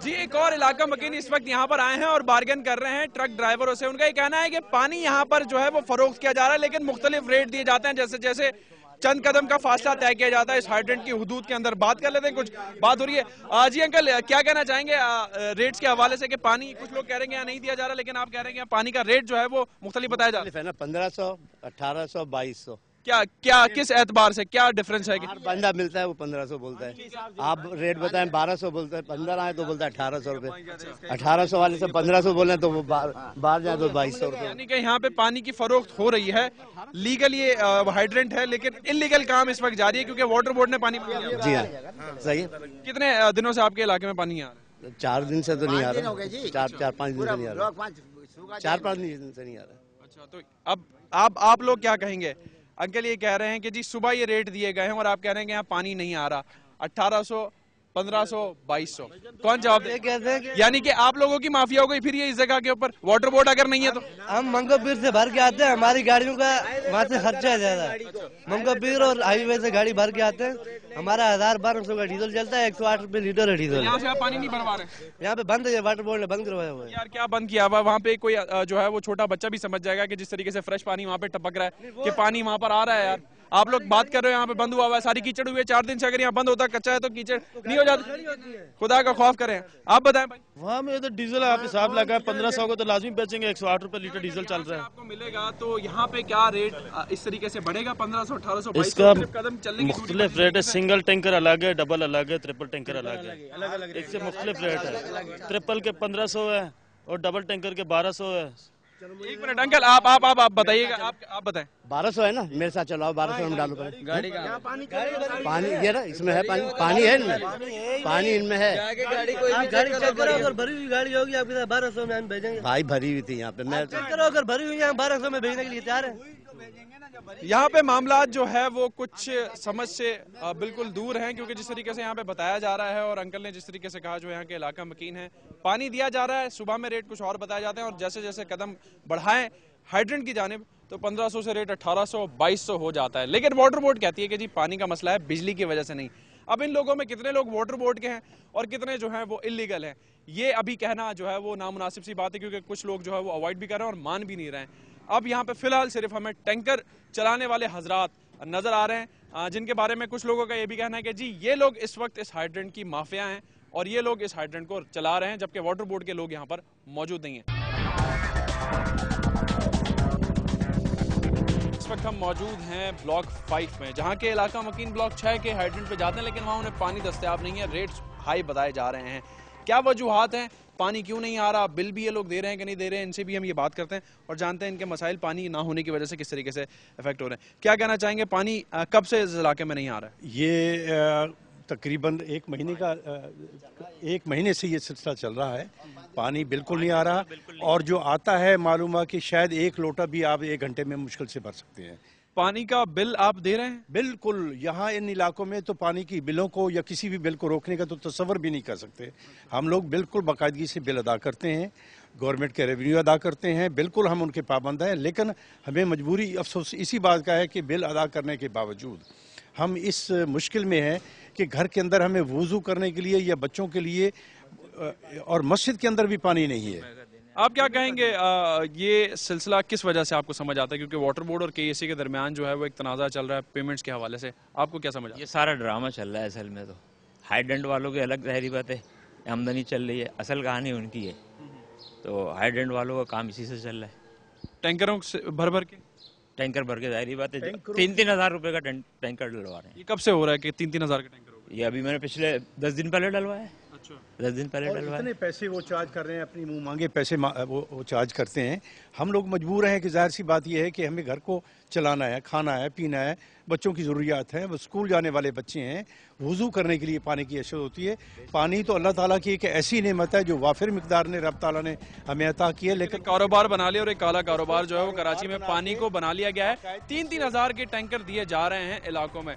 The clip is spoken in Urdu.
جی ایک اور علاقہ مکینی اس وقت یہاں پر آئے ہیں اور بارگن کر رہے ہیں ٹرک ڈرائیوروں سے. ان کا یہ کہنا ہے کہ پانی یہاں پر جو ہے وہ فروخت کیا جا رہا ہے لیکن مختلف ریٹ دیے جاتے ہیں. جیسے جیسے چند قدم کا فاصلہ طے کیا جاتا ہے اس ہائیڈرنٹ کی حدود کے اندر. بات کر لیتے ہیں, کچھ بات ہو رہی ہے. جی انکل, کیا کہنا چاہیں گے ریٹس کے حوالے سے کہ پانی کچھ لوگ کہہ رہے ہیں یہاں نہیں دیا جا رہا لیکن آپ کہہ رہے ہیں کہ پانی کا ریٹ جو ہے وہ مختلف بتایا جا رہا ہے. 1500, 1800, 2200. کیا کس اعتبار سے کیا ڈفرنس ہے؟ بندہ ملتا ہے وہ 1500 بولتا ہے, آپ ریٹ بتائیں 1200 بولتا ہے, 15 آئے تو بولتا ہے 1800 روپے. 1800 والے سے 1500 بولیں تو وہ باہر جائیں تو 2200 روپے. یعنی کہ یہاں پہ پانی کی فروخت ہو رہی ہے, لیگل یہ ہائیڈرنٹ ہے لیکن انلیگل کام اس وقت جاری ہے کیونکہ واٹر بورڈ نے پانی بند کیا. جی ہاں صحیح ہے. کتنے دنوں سے آپ کے علاقے میں پانی آ رہا ہے؟ 4 دن سے تو نہیں آ رہا, 4-5 دن سے نہیں آ رہا, 4-5 دن سے نہیں آ رہا. اچھا, تو اب آپ لوگ کیا کہیں گے؟ انکل یہ کہہ رہے ہیں کہ جی صبح یہ ریٹ دیے گئے ہیں اور آپ کہہ رہے ہیں کہ یہاں پانی نہیں آ رہا. 1800, 1500, 2200, کون جواب دے؟ یعنی کہ آپ لوگوں کی مافیا ہو گئی پھر یہ اس جگہ کے اوپر. واٹر بورڈ اگر نہیں ہے تو ہم منگو پیر سے بھر کے آتے ہیں, ہماری گاڑیوں کا وہاں سے خرچہ ہے زیادہ. منگو پیر اور ہائی وے سے گاڑی بھر کے آتے ہیں, ہمارا 1200 کا ڈیزل چلتا ہے, 108 روپے لیٹر ہے ڈیزل. یہاں سے آپ پانی نہیں بھروا رہے؟ یہاں پہ بند ہے, واٹر بورڈ نے بند کروایا ہوا ہے. یار کیا بند کیا ہوا وہاں پہ؟ کوئی جو ہے وہ چھوٹا بچہ بھی سمجھ جائے گا کہ جس طریقے سے فریش پانی وہاں پہ ٹپک رہا ہے کہ پانی وہاں پر آ رہا ہے. یار آپ لوگ بات کر رہے ہو یہاں پہ بند ہوا ہوا ہے, ساری کیچڑ ہوئی ہے 4 دن سے. اگر یہاں بند ہوتا کچا ہے تو کیچڑ نہیں ہو جاتی. خدا کا خوف کریں. آپ بتائیں بھائی. وہاں میں تو ڈیزل آپ حساب لگا ہے 1500 کو تو لازمی بیچیں گے, 108 روپے لیٹر ڈیزل چل رہا ہے. آپ کو ملے گا تو یہاں پہ کیا ریٹ اس طریقے سے بڑھے گا؟ 1500, 1800, اس کا قدم چلنے کی مختلف ریٹ ہے. سنگل ٹینکر الگ ہے, ڈبل الگ ہے, ٹرپل ٹینکر الگ ہے. اس سے مختلف ریٹ ہے. ٹرپل کے 1500 ہے اور ڈبل ٹینکر کے 1200 ہے. ایک منٹ انکل, آپ بتائیے گا, آپ بتائیں. 1200 ہے نا, میرے ساتھ چلاؤ 1200 میں ڈالو گاڑی کا پانی. یہ نا اس میں ہے پانی ہے ان میں, پانی ان میں ہے. گاڑی چیک کرو, اگر بھری ہوئی گاڑی ہوگی آپ کے ساتھ 1200 میں ہم بھیجیں گے. بھائی بھری ہوئی تھی یہاں پہ, میں چیک کرو, اگر بھری ہوئی ہے ہم 1200 میں بھیجنے کے لیے تیار ہیں. یہاں پہ معاملات جو ہے وہ کچھ سمجھ سے بالکل دور ہیں کیونکہ جس طریقے سے یہاں پہ بتایا جا رہا ہے اور انکل نے جس طریقے سے کہا جو یہاں کے علاقہ مکین ہے, پانی دیا جا رہا ہے. صبح میں ریٹ کچھ اور بتایا جاتے ہیں اور جیسے جیسے قدم بڑھائیں ہائیڈرنٹ کی جانب تو 1500 سے ریٹ 1800, 2200 ہو جاتا ہے. لیکن واٹر بورڈ کہتی ہے کہ جی پانی کا مسئلہ ہے, بجلی کی وجہ سے نہیں. اب ان لوگوں میں کتنے لوگ واٹر بورڈ کے ہیں اور کتنے جو ہیں وہ انلیگل ہیں, یہ ابھی کہنا جو ہے وہ نامناسب سی بات ہے کیونکہ کچھ لوگ جو ہے وہ اوائڈ بھی کر رہے ہیں اور مان بھی نہیں رہے ہیں. اب یہاں پہ فی الحال صرف ہمیں ٹینکر چلانے والے حضرات نظر آ رہے ہیں جن کے بارے میں کچھ لوگوں کا یہ بھی کہنا ہے کہ جی یہ لوگ اس وقت اس ہائیڈرنٹ کی مافیا ہیں اور یہ لوگ اس ہائیڈرنٹ کو چلا رہے ہیں جبکہ واٹر بورڈ کے لوگ یہاں پر موجود نہیں ہیں. اس وقت ہم موجود ہیں بلاک 5 میں جہاں کے علاقہ مکین بلاک 6 کے ہائیڈرنٹ پہ جاتے ہیں لیکن وہاں انہیں پانی دستیاب نہیں ہے. ریٹس ہائی بتائے جا رہے ہیں. کیا وجوہات ہیں, پانی کیوں نہیں آ رہا, بل بھی یہ لوگ دے رہے ہیں کہ نہیں دے رہے ہیں, ان سے بھی ہم یہ بات کرتے ہیں اور جانتے ہیں ان کے مسائل پانی نہ ہونے کی وجہ سے کس طریقے سے افیکٹ ہو رہے ہیں. کیا کہنا چاہیں گے, پانی کب سے اس علاقے میں نہیں آ رہا ہے؟ یہ تقریباً 1 مہینے سے یہ سلسلہ چل رہا ہے. پانی بالکل نہیں آ رہا اور جو آتا ہے معلوم ہے کہ شاید 1 لوٹا بھی آپ 1 گھنٹے میں مشکل سے بھر سکتے ہیں. پانی کا بل آپ دے رہے ہیں؟ بالکل, یہاں ان علاقوں میں تو پانی کی بلوں کو یا کسی بھی بل کو روکنے کا تو تصور بھی نہیں کر سکتے. ہم لوگ بالکل باقاعدگی سے بل ادا کرتے ہیں, گورنمنٹ کے ریونیو ادا کرتے ہیں, بالکل ہم ان کے پابند ہیں. لیکن ہمیں مجبوری افسوس اسی بات کا ہے کہ بل ادا کرنے کے باوجود ہم اس مشکل میں ہیں کہ گھر کے اندر ہمیں وضو کرنے کے لیے یا بچوں کے لیے اور مسجد کے اندر بھی پانی نہیں ہے. آپ کیا کہیں گے, یہ سلسلہ کس وجہ سے آپ کو سمجھ آتا ہے؟ کیونکہ واٹر بورڈ اور کے کے درمیان جو ہے وہ ایک تنازع چل رہا ہے پیمنٹس کے حوالے سے, آپ کو کیا سمجھ آتا ہے؟ یہ سارا ڈرامہ چل رہا ہے اصل میں. تو ہائیڈرنٹ والوں کے الگ ظاہری بات ہے, آمدنی چل رہی ہے, اصل کہانی ان کی ہے. تو ہائیڈرنٹ والوں کا کام اسی سے چل رہا ہے. ٹینکروں سے بھر کے ٹینکر بھر کے ظاہری بات ہے 3-3 ہزار روپے کا ٹینکر ڈلوا رہے ہیں. یہ کب سے ہو رہا ہے کہ 3-3 ہزار کا ٹینکر ہو گیا؟ یہ ابھی میں نے پچھلے 10 دن پہلے ڈلوایا ہے. 10 دن پہلے ڈلوایا. اتنے پیسے وہ چارج کر رہے ہیں, اپنی منہ مانگے پیسے وہ چارج کرتے ہیں. ہم لوگ مجبور ہیں کہ ظاہر سی بات یہ ہے کہ ہمیں گھر کو چلانا ہے, کھانا ہے, پینا ہے, بچوں کی ضروریات ہیں, وہ اسکول جانے والے بچے ہیں, وضو کرنے کے لیے پانی کی اشد ہوتی ہے. پانی تو اللہ تعالیٰ کی ایک ایسی نعمت ہے جو وافر مقدار نے رب تعالیٰ نے ہمیں عطا کی ہے. لیکن کاروبار بنا لیا اور ایک کالا کاروبار جو ہے وہ کراچی میں پانی کو بنا لیا گیا ہے. 3-3 ہزار کے ٹینکر دیے جا رہے ہیں علاقوں میں.